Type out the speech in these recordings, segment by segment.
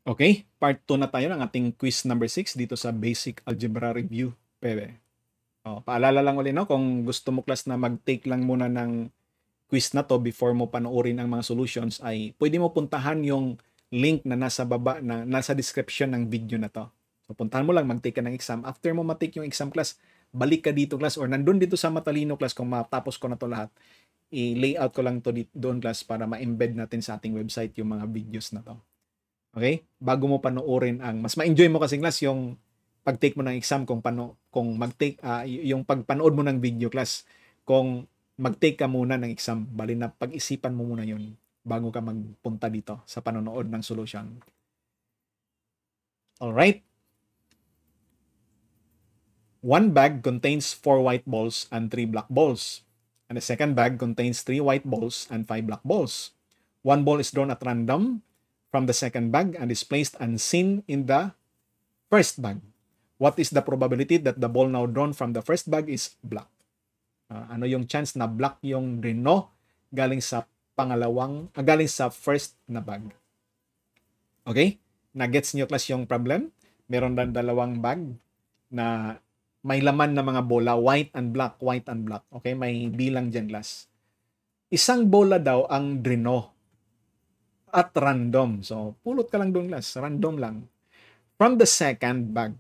Okay, part 2 na tayo ng ating quiz number 6 dito sa Basic Algebra Review, Bebe. Paalala lang ulit, no? Kung gusto mo class na mag-take lang muna ng quiz na to before mo panoorin ang mga solutions, ay pwede mo puntahan yung link na nasa baba, na nasa description ng video na to. So puntahan mo lang, mag-take ka ng exam. After mo ma-take yung exam class, balik ka dito class, or nandun dito sa Matalino class, kung matapos ko na to lahat, i-layout ko lang to doon class para ma-embed natin sa ating website yung mga videos na to. Okay? Bago mo panoorin ang mas ma-enjoy mo kasi class yung pag-take mo ng exam kung yung pagpanood mo ng video class, kung mag-take ka muna ng exam, bali na pag-isipan mo muna yun bago ka magpunta dito sa panonood ng solution. All right. One bag contains 4 white balls and 3 black balls. And the second bag contains 3 white balls and 5 black balls. One ball is drawn at random from the second bag and is placed unseen in the first bag. What is the probability that the ball now drawn from the first bag is black? Ano yung chance na black yung reno galing sa first na bag? Okay? Na-gets nyo class yung problem? Meron na dalawang bag na may laman na mga bola, white and black. Okay? May bilang dyan class. Isang bola daw ang dreno at random. So, pulot ka lang doon class. Random lang. From the second bag.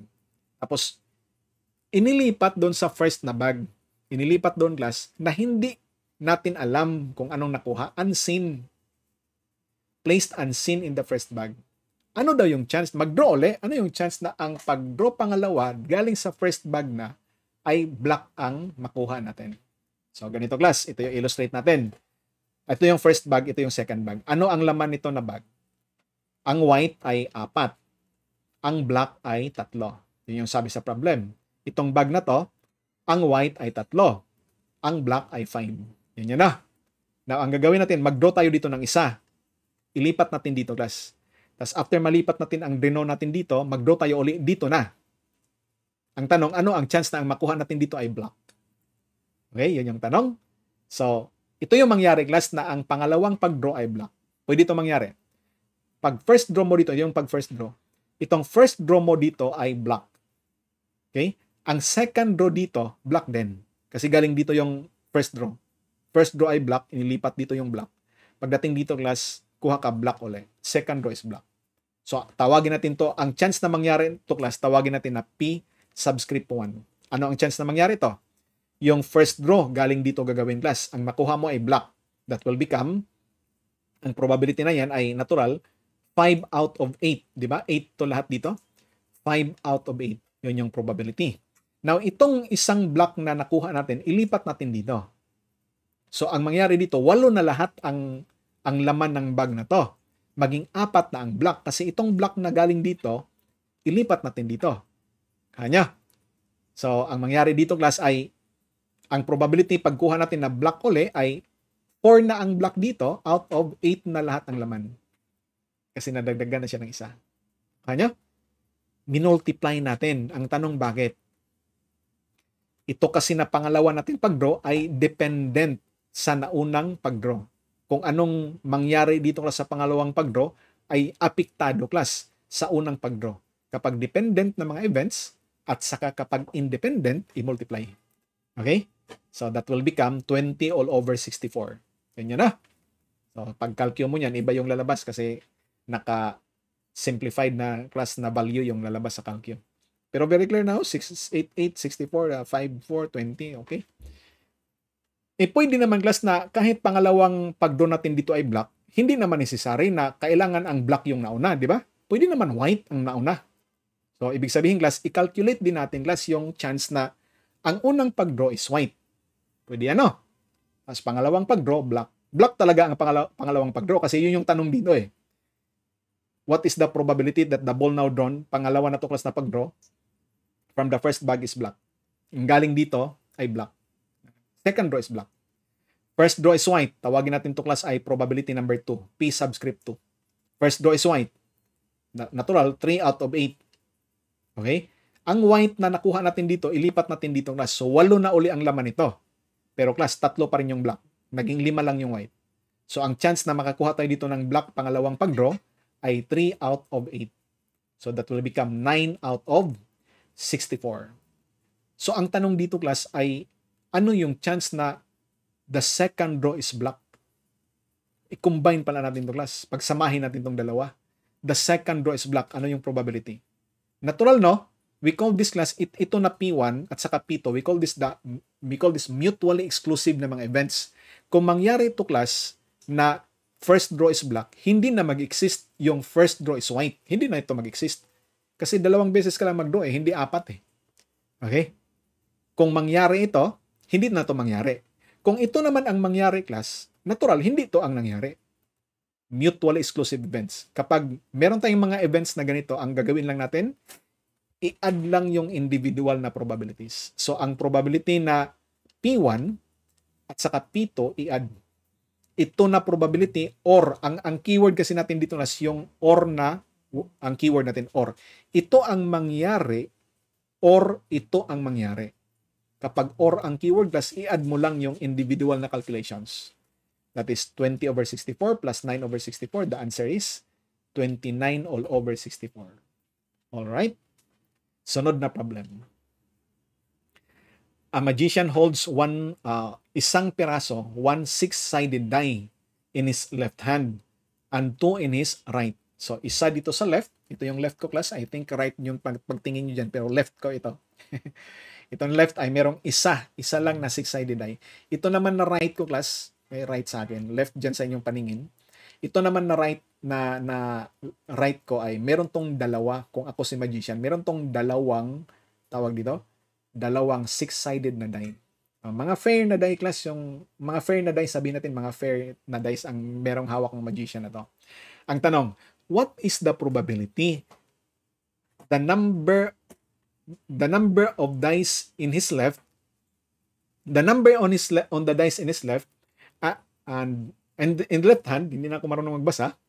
Tapos, inilipat doon sa first na bag. Inilipat doon class na hindi natin alam kung anong nakuha. Unseen. Placed unseen in the first bag. Ano daw yung chance? Mag-draw ulit. Ano yung chance na ang pag-draw pangalawa galing sa first bag na ay black ang makuha natin? So, ganito class. Ito yung illustrate natin. Ito yung first bag, ito yung second bag. Ano ang laman nito na bag? Ang white ay 4. Ang black ay 3. Yun yung sabi sa problem. Itong bag na to, ang white ay 3. Ang black ay 5. Yan na. Now, ang gagawin natin, mag-draw tayo dito ng isa. Ilipat natin dito, class. Tapos after malipat natin ang dreno natin dito, mag-draw tayo ulit dito na. Ang tanong, ano ang chance na ang makuha natin dito ay black? Okay, yun yung tanong. So, ito yung mangyari, class, na ang pangalawang pag-draw ay black. Pwede ito mangyari. Pag first draw mo dito, yung pag first draw, itong first draw mo dito ay black. Okay? Ang second draw dito, black din. Kasi galing dito yung first draw. First draw ay black, inilipat dito yung black. Pagdating dito, class, kuha ka black ulit. Second draw is black. So, tawagin natin to, ang chance na mangyari to, class, tawagin natin na P subscript 1. Ano ang chance na mangyari to? Yung first draw, galing dito gagawin, class. Ang makuha mo ay black. That will become, ang probability na yan ay natural, 5 out of 8. Diba? 8 to lahat dito. 5 out of 8. Yun yung probability. Now, itong isang black na nakuha natin, ilipat natin dito. So, ang mangyari dito, 8 na lahat ang laman ng bag na to. Maging 4 na ang black. Kasi itong black na galing dito, ilipat natin dito. Kanya. So, ang mangyari dito, class, ay ang probability pagkuha natin na black uli ay 4 na ang black dito out of 8 na lahat ang laman. Kasi nadagdagan na siya ng isa. Kanya? Minultiply natin. Ang tanong bakit? Ito kasi na pangalawa natin pag-draw ay dependent sa naunang pag-draw. Kung anong mangyari dito sa pangalawang pag-draw ay apektado, class, sa unang pag-draw. Kapag dependent na mga events at saka kapag independent, i-multiply. Okay? So, that will become 20 all over 64. Ganyan na. So, pag-calculate mo yan, iba yung lalabas kasi naka-simplified na class na value yung lalabas sa calculate. Pero very clear now, 688, 64, 54, 20, okay? Pwede naman, class, na kahit pangalawang pag-draw natin dito ay black, hindi naman necessary na kailangan ang black yung nauna, di ba? Pwede naman white ang nauna. So, ibig sabihin, class, i-calculate din natin, class, yung chance na ang unang pag-draw is white. Pwede ano? Tapos pangalawang pag-draw, black. Black talaga ang pangalawang pag-draw kasi yun yung tanong dito eh. What is the probability that the ball now drawn, pangalawa na to, class, na pag-draw, from the first bag is black? Ang galing dito ay black. Second draw is black. First draw is white. Tawagin natin to, class, ay probability number 2. P subscript 2. First draw is white. Natural, 3 out of 8. Okay? Ang white na nakuha natin dito, ilipat natin dito, class. So, 8 na uli ang laman nito. Pero, class, 3 pa rin yung black. Naging 5 lang yung white. So, ang chance na makakuha tayo dito ng black pangalawang pag-draw ay 3 out of 8. So that will become 9 out of 64. So ang tanong dito class ay ano yung chance na the second row is black? I-combine pala natin ito class. Pagsamahin natin itong dalawa. The second row is black. Ano yung probability? Natural, no? We call this class, ito na P1 at saka P2, we call this mutually exclusive na mga events. Kung mangyari ito class na first row is black, hindi na mag-exist yung first row is white. Hindi na ito mag-exist. Kasi dalawang beses ka lang mag-draw hindi apat Okay? Kung mangyari ito, hindi na ito mangyari. Kung ito naman ang mangyari class, natural, hindi ito ang nangyari. Mutually exclusive events. Kapag meron tayong mga events na ganito, ang gagawin lang natin, i-add lang yung individual na probabilities. So, ang probability na P1 at saka P2, i-add. Ito na probability or, ang keyword kasi natin dito na yung or na, ang keyword natin or. Ito ang mangyari or ito ang mangyari. Kapag or ang keyword plus, i-add mo lang yung individual na calculations. That is 20 over 64 plus 9 over 64. The answer is 29 all over 64. Alright? Sunod na problem. A magician holds isang piraso, one six-sided die in his left hand and two in his right. So, isa dito sa left. Ito yung left ko, class. I think right yung pagtingin nyo dyan, pero left ko ito. Itong left ay merong isa lang na six-sided die. Ito naman na right ko, class. May right sa akin. Left dyan sa inyong paningin. Ito naman na right na right ko ay meron tong dalawa. Kung ako si magician, meron tong dalawang tawag dito, dalawang six-sided na die. Mga fair na die class, yung mga fair na die, sabihin natin mga fair na dice ang merong hawak ng magician na to. Ang tanong, what is the probability the number of dice in his left, the number on the dice in his left, and in the left hand, hindi na ako marunong magbasa,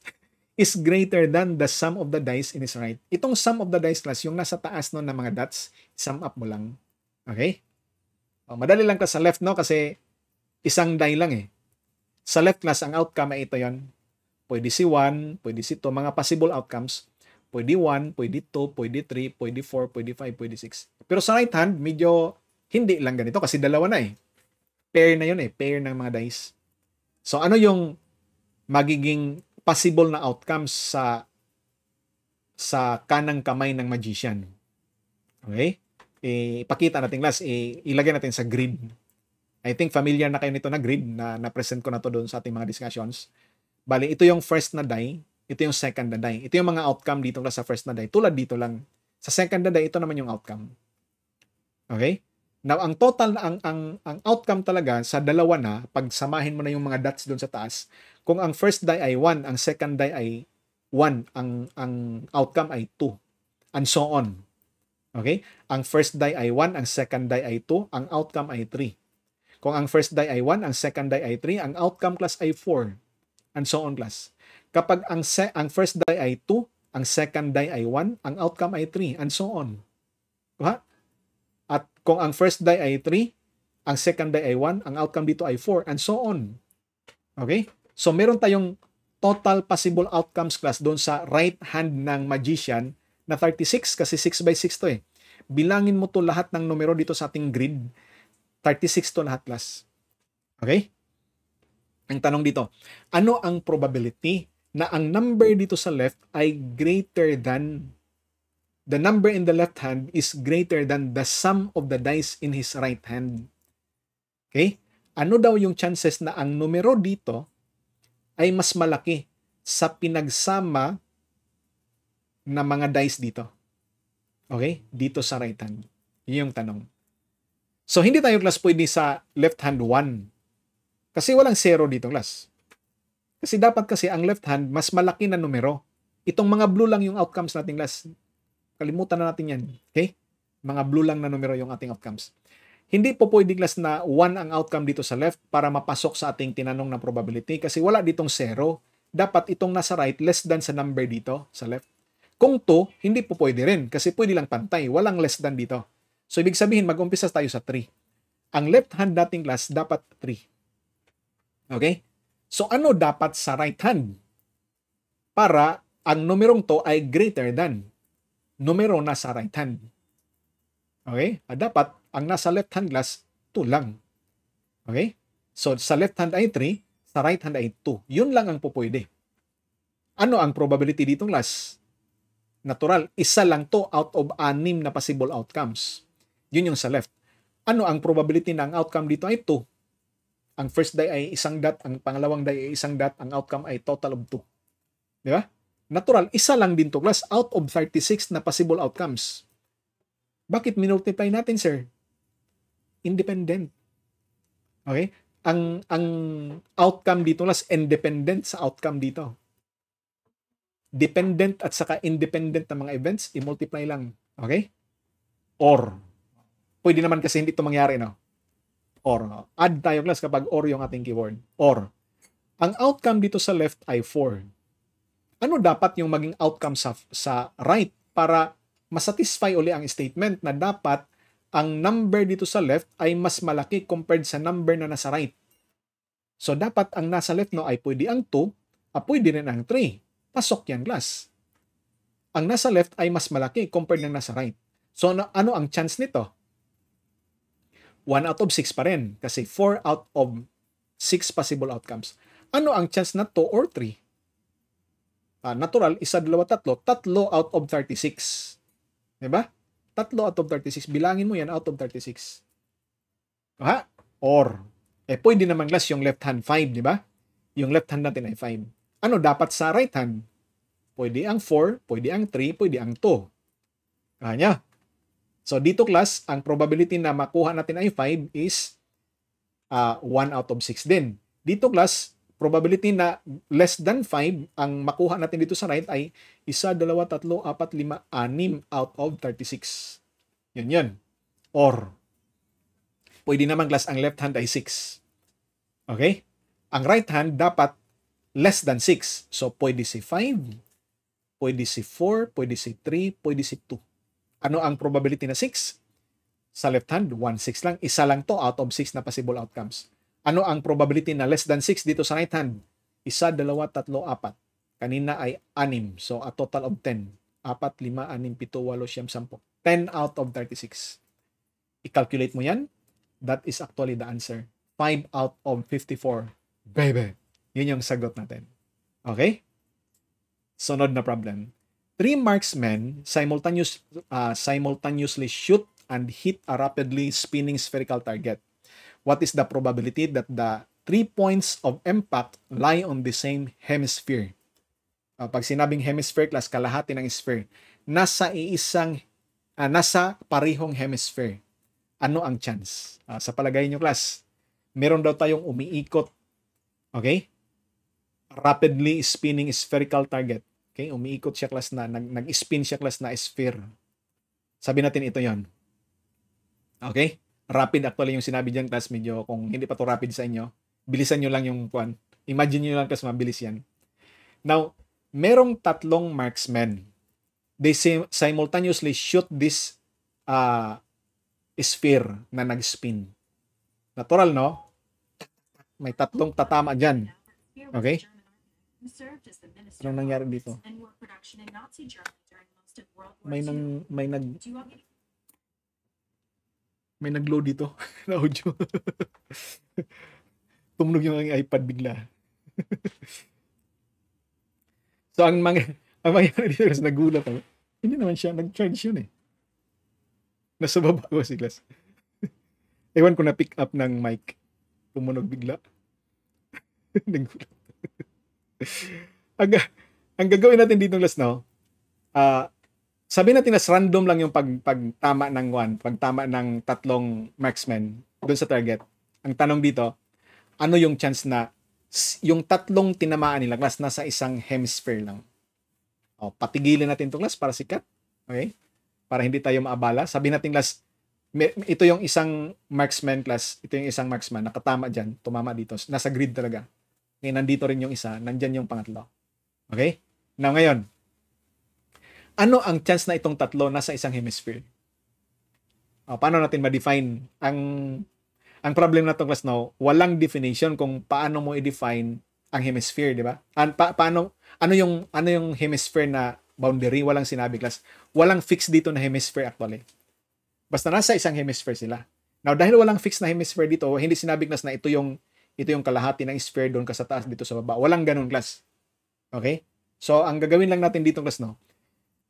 is greater than the sum of the dice in his right. Itong sum of the dice class, yung nasa taas no ng mga dots, sum up mo lang. Okay? Madali lang class sa left, no? Kasi isang die lang Sa left class, ang outcome ay ito yon. Pwede si 1, pwede si 2. Mga possible outcomes. Pwede 1, pwede 2, pwede 3, pwede 4, pwede 5, pwede 6. Pero sa right hand, medyo hindi lang ganito kasi dalawa na Pair na yun Pair ng mga dice. So ano yung magiging possible na outcomes sa kanang kamay ng magician? Okay? Ipakita natin class, ilagay natin sa grid. I think familiar na kayo nito na grid na na-present ko na to doon sa ating mga discussions. Bali, ito yung first na die, ito yung second na die. Ito yung mga outcome dito sa first na die. Tulad dito lang. Sa second na die, ito naman yung outcome. Okay? Now, ang total, ang outcome talaga sa dalawa na, pag samahin mo na yung mga dots doon sa taas, kung ang first die ay 1, ang second die ay 1, ang outcome ay 2, and so on. Okay? Ang first die ay 1, ang second die ay 2, ang outcome ay 3. Kung ang first die ay 1, ang second die ay 3, ang outcome class ay 4, and so on class. Kapag ang first die ay 2, ang second die ay 1, ang outcome ay 3, and so on. Diba? At kung ang first die ay 3, ang second die ay 1, ang outcome dito ay 4, and so on. Okay? So, meron tayong total possible outcomes class doon sa right hand ng magician na 36 kasi 6 by 6 to Bilangin mo to lahat ng numero dito sa ating grid. 36 to lahat class. Okay? Ang tanong dito, ano ang probability na ang number dito sa left ay greater than the number in the left hand is greater than the sum of the dice in his right hand? Okay? Ano daw yung chances na ang numero dito ay mas malaki sa pinagsama na mga dice dito? Okay? Dito sa right hand. Yun yung tanong. So, hindi tayo class pwede sa left hand 1. Kasi walang 0 dito class. Kasi dapat kasi ang left hand mas malaki na numero. Itong mga blue lang yung outcomes natin class. Kalimutan na natin yan. Okay? Mga blue lang na numero yung ating outcomes. Hindi po pwede class na 1 ang outcome dito sa left para mapasok sa ating tinanong na probability kasi wala ditong 0. Dapat itong nasa right less than sa number dito sa left. Kung 2, hindi po pwede rin kasi pwede lang pantay. Walang less than dito. So, ibig sabihin, mag-umpisa tayo sa 3. Ang left hand nating class dapat 3. Okay? So, ano dapat sa right hand? Para ang numerong to ay greater than. numero nasa right hand. Okay? Dapat, ang nasa left hand glass, 2 lang. Okay? So, sa left hand ay 3, sa right hand ay 2. Yun lang ang pupwede. Ano ang probability dito, class? Natural, isa lang to out of 6 na possible outcomes. Yun yung sa left. Ano ang probability na ang outcome dito ay 2? Ang first die ay isang dot, ang pangalawang die ay isang dot, ang outcome ay total of 2. Di ba? Natural, isa lang din to, class, out of 36 na possible outcomes. Bakit minultiply natin, sir? Independent. Okay? Ang outcome dito, class, independent sa outcome dito. Dependent at saka independent na mga events, i-multiply lang. Okay? Or. Pwede naman kasi hindi ito mangyari, no? Or. No? Add tayo, class, kapag or yung ating keyword. Or. Ang outcome dito sa left ay 4. Ano dapat yung maging outcome sa right para masatisfy uli ang statement na dapat ang number dito sa left ay mas malaki compared sa number na nasa right. So, dapat ang nasa left no ay pwede ang 2, pwede rin ang 3. Pasok yan, class. Ang nasa left ay mas malaki compared ng nasa right. So, ano ang chance nito? 1 out of 6 pa rin kasi 4 out of 6 possible outcomes. Ano ang chance na 2 or 3? Natural, 1, 2, 3, 3 out of 36. Diba? 3 out of 36. Bilangin mo yan out of 36. Ha? Or, pwede naman, class, yung left hand 5, diba? Yung left hand natin ay 5. Ano dapat sa right hand? Pwede ang 4, pwede ang 3, pwede ang 2. Kanya. So, dito, class, ang probability na makuha natin ay 5 is 1 out of 6 din. Dito, class, probability na less than 5 ang makuha natin dito sa right ay 1, 2, 3, 4, 5, 6 out of 36. Yun. Or, pwede naman, class, ang left hand ay 6. Okay? Ang right hand dapat less than 6. So, pwede si 5, pwede si 4, pwede si 3, pwede si 2. Ano ang probability na 6? Sa left hand, 1, 6 lang. Isa lang to out of 6 na possible outcomes. Ano ang probability na less than 6 dito sa right hand? 1, 2, 3, 4. Kanina ay 6. So, a total of 10. 4, 5, 6, 7, 8, 9, 10. 10 out of 36. I-calculate mo yan. That is actually the answer. 5 out of 54. Baby. Yun yung sagot natin. Okay? Sunod na problem. 3 marksmen simultaneously shoot and hit a rapidly spinning spherical target. What is the probability that the 3 points of impact lie on the same hemisphere? Pag sinabing hemisphere, class, kalahati ng sphere. Nasa parihong hemisphere. Ano ang chance? Sa palagay nyo, class, meron daw tayong umiikot. Okay? Rapidly spinning spherical target. Okay? Umiikot siya, class, na nag-spin siya, class, na sphere. Sabi natin ito yon. Okay? Rapid actually yung sinabi dyan, class. Medyo kung hindi pa to rapid sa inyo, bilisan nyo lang yung kwan. Imagine nyo lang, class, mabilis yan. Now, merong 3 marksmen. They simultaneously shoot this sphere na nag-spin. Natural, no? May 3 tatama dyan. Okay? Anong nangyari dito? May nag-load dito na audio. Tumunog yung iPad bigla. So, ang mangyari dito, kasi nagulat ako. Hindi naman siya, nag-charge yun eh. Nasa baba ko si class. Ewan ko na pick up ng mic. Tumunog bigla. Nagulat. Ang gagawin natin dito, class, no? Sabi natin na random lang yung pagtama ng 3 marksmen doon sa target. Ang tanong dito, ano yung chance na yung 3 tinamaan nila, class, nasa isang hemisphere lang? Patigilin natin ito, class, para sikat. Okay? Para hindi tayo maabala. Sabi natin, class, ito yung isang marksman, class. Ito yung isang marksman. Nakatama dyan. Tumama dito. Nasa grid talaga. Okay, nandito rin yung isa. Nandyan yung pangatlo. Okay? Now, ngayon, ano ang chance na itong 3 nasa isang hemisphere? Paano natin ma-define? Ang problem na itong, class, no, walang definition kung paano mo i-define ang hemisphere, di ba? Ano yung hemisphere na boundary, walang sinabi class. Walang fix dito na hemisphere actually. Basta nasa isang hemisphere sila. Now, dahil walang fix na hemisphere dito, hindi sinabi class na ito yung kalahati ng sphere doon ka sa taas, dito sa baba. Walang ganun class. Okay? So, ang gagawin lang natin dito class, no?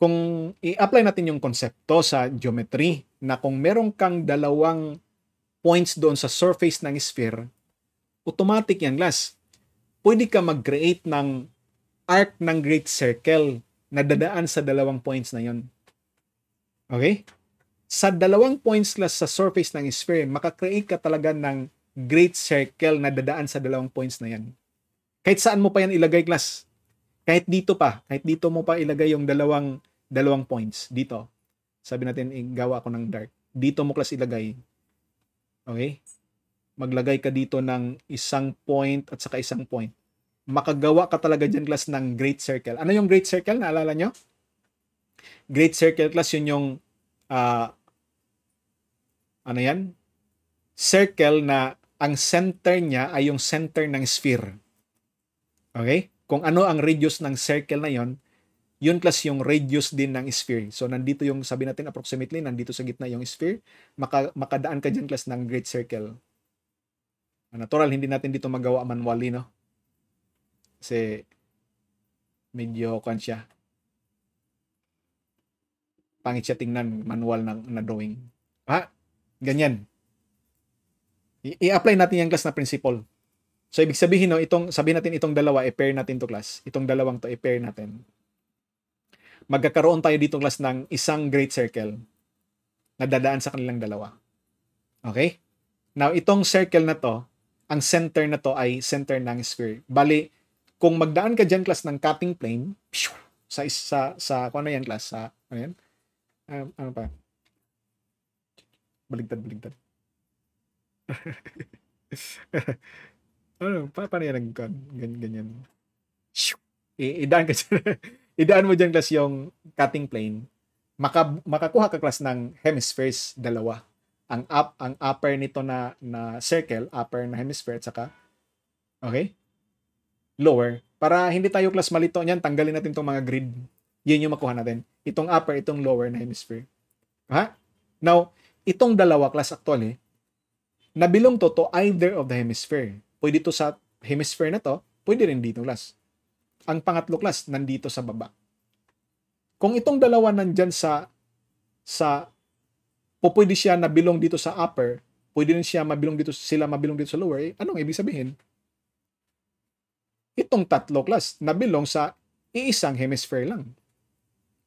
Kung i-apply natin yung konsepto sa geometry na kung meron kang dalawang points doon sa surface ng sphere, automatic yan class. Pwede ka mag-create ng arc ng great circle na dadaan sa dalawang points na yon. Okay? Sa dalawang points class sa surface ng sphere, makakreate ka talaga ng great circle na dadaan sa dalawang points na yan. Kahit saan mo pa yan ilagay class. Kahit dito mo pa ilagay yung dalawang points. Dito. Sabi natin, gawa ko ng dark. Dito mo class ilagay. Okay? Maglagay ka dito ng isang point at saka isang point. Makagawa ka talaga dyan class ng great circle. Ano yung great circle? Naalala nyo? Great circle class yun yung ano yan? Circle na ang center niya ay yung center ng sphere. Okay? Kung ano ang radius ng circle na yon, yun class yung radius din ng sphere. So, nandito yung, sabi natin approximately, nandito sa gitna yung sphere. Makadaan ka dyan class ng great circle. Natural, hindi natin dito magawa manually, no? Kasi, medyo kan siya. Pangit siya tingnan, manual na drawing. Ganyan. I-apply natin yung class na principle. So, ibig sabihin, no, sabihin natin itong dalawa, i-pair natin to class. Itong dalawang to, i-pair natin. Magkakaroon tayo dito class ng isang great circle na dadaan sa kanilang dalawa. Okay? Now, itong circle na to, ang center na to ay center ng sphere. Bali, kung magdaan ka dyan class ng cutting plane, sa kung ano yan class, sa, ano yan? Ano pa? Baligtad. Paano yan ganyan? Idaan ka dyan. Idaan mo dyan class yung cutting plane. Makakuha ka class ng hemispheres, dalawa. Ang upper nito na circle, upper na hemisphere, at saka, okay? Lower. Para hindi tayo class malito niyan, tanggalin natin itong mga grid. Yun yung makuha natin. Itong upper, itong lower na hemisphere. Now, itong dalawa class actually, nabilong to either of the hemisphere. Pwede to sa hemisphere na to, pwede rin dito class. Ang pangatlo class, nandito sa baba. Kung itong dalawa nandyan pwede siya nabilong dito sa upper, pwede rin siya mabilong dito sa lower, anong ibig sabihin? Itong tatlo class, nabilong sa iisang hemisphere lang.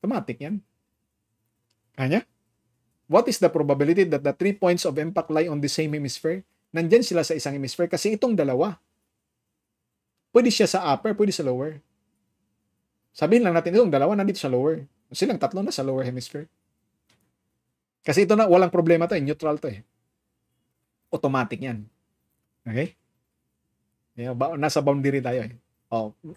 Automatic yan. Kanya? What is the probability that the 3 points of impact lie on the same hemisphere? Nandyan sila sa isang hemisphere kasi itong dalawa. Pwede siya sa upper, pwede sa lower. Sabihin lang natin, itong dalawa nandito sa lower. Silang tatlo na sa lower hemisphere. Kasi ito na, walang problema to, neutral to . Automatic yan. Okay? Nasa boundary tayo .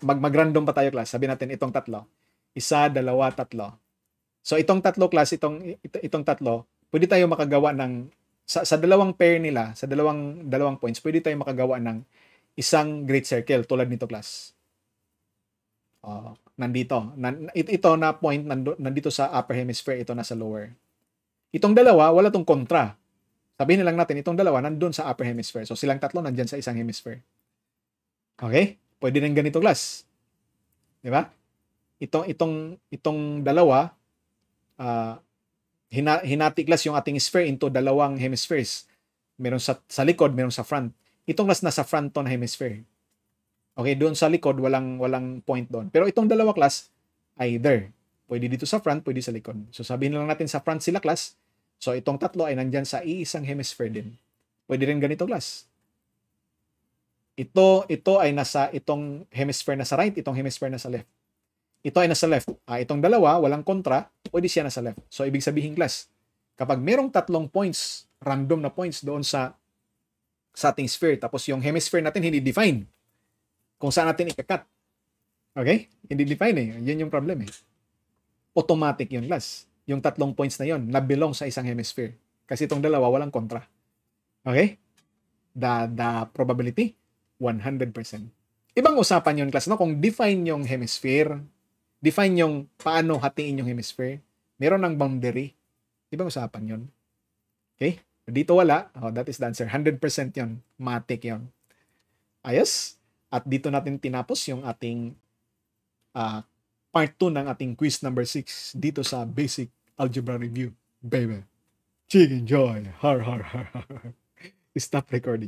Mag-random pa tayo class. Sabihin natin itong tatlo. 1, 2, 3. So itong tatlo class, itong tatlo, pwede tayo makagawa ng sa dalawang pair nila, sa dalawang points, pwede tayo makagawa ng isang great circle tulad nito class. Nandito. Ito na point nandito sa upper hemisphere, ito nasa lower. Itong dalawa, wala tong kontra. Sabihin na lang natin, itong dalawa nandun sa upper hemisphere. So silang tatlo nandyan sa isang hemisphere. Okay? Pwede rin ganito class. Di ba? Itong dalawa, hinati class yung ating sphere into dalawang hemispheres. Meron sa likod, meron sa front. Itong class nasa front to na hemisphere. Okay, doon sa likod, walang point doon. Pero itong dalawa class, either. Pwede dito sa front, pwede sa likod. So sabihin lang natin sa front sila class. So itong tatlo ay nandyan sa iisang hemisphere din. Pwede rin ganito class. Ito ay nasa itong hemisphere na sa right, itong hemisphere na sa left. Ito ay nasa left. Itong dalawa, walang kontra, pwede siya nasa left. So ibig sabihin class, kapag merong tatlong points, random na points doon sa ating sphere, tapos yung hemisphere natin hindi define kung saan natin ikakat. Okay? Hindi define . Yun yung problem . Automatic yun class. Yung tatlong points na yun, na-belong sa isang hemisphere. Kasi itong dalawa, walang kontra. Okay? The probability, 100%. Ibang usapan yun class, no? Kung define yung hemisphere, define yung paano hatiin yung hemisphere. Meron ng boundary. Ibang usapan yun. Okay? Dito wala. Oh, that is the answer. 100% yun. Matik yun. Ayos. At dito natin tinapos yung ating part 2 ng ating quiz number 6 dito sa Basic Algebra Review. Baby. Chicken joy. Har, har, har, har. Stop recording.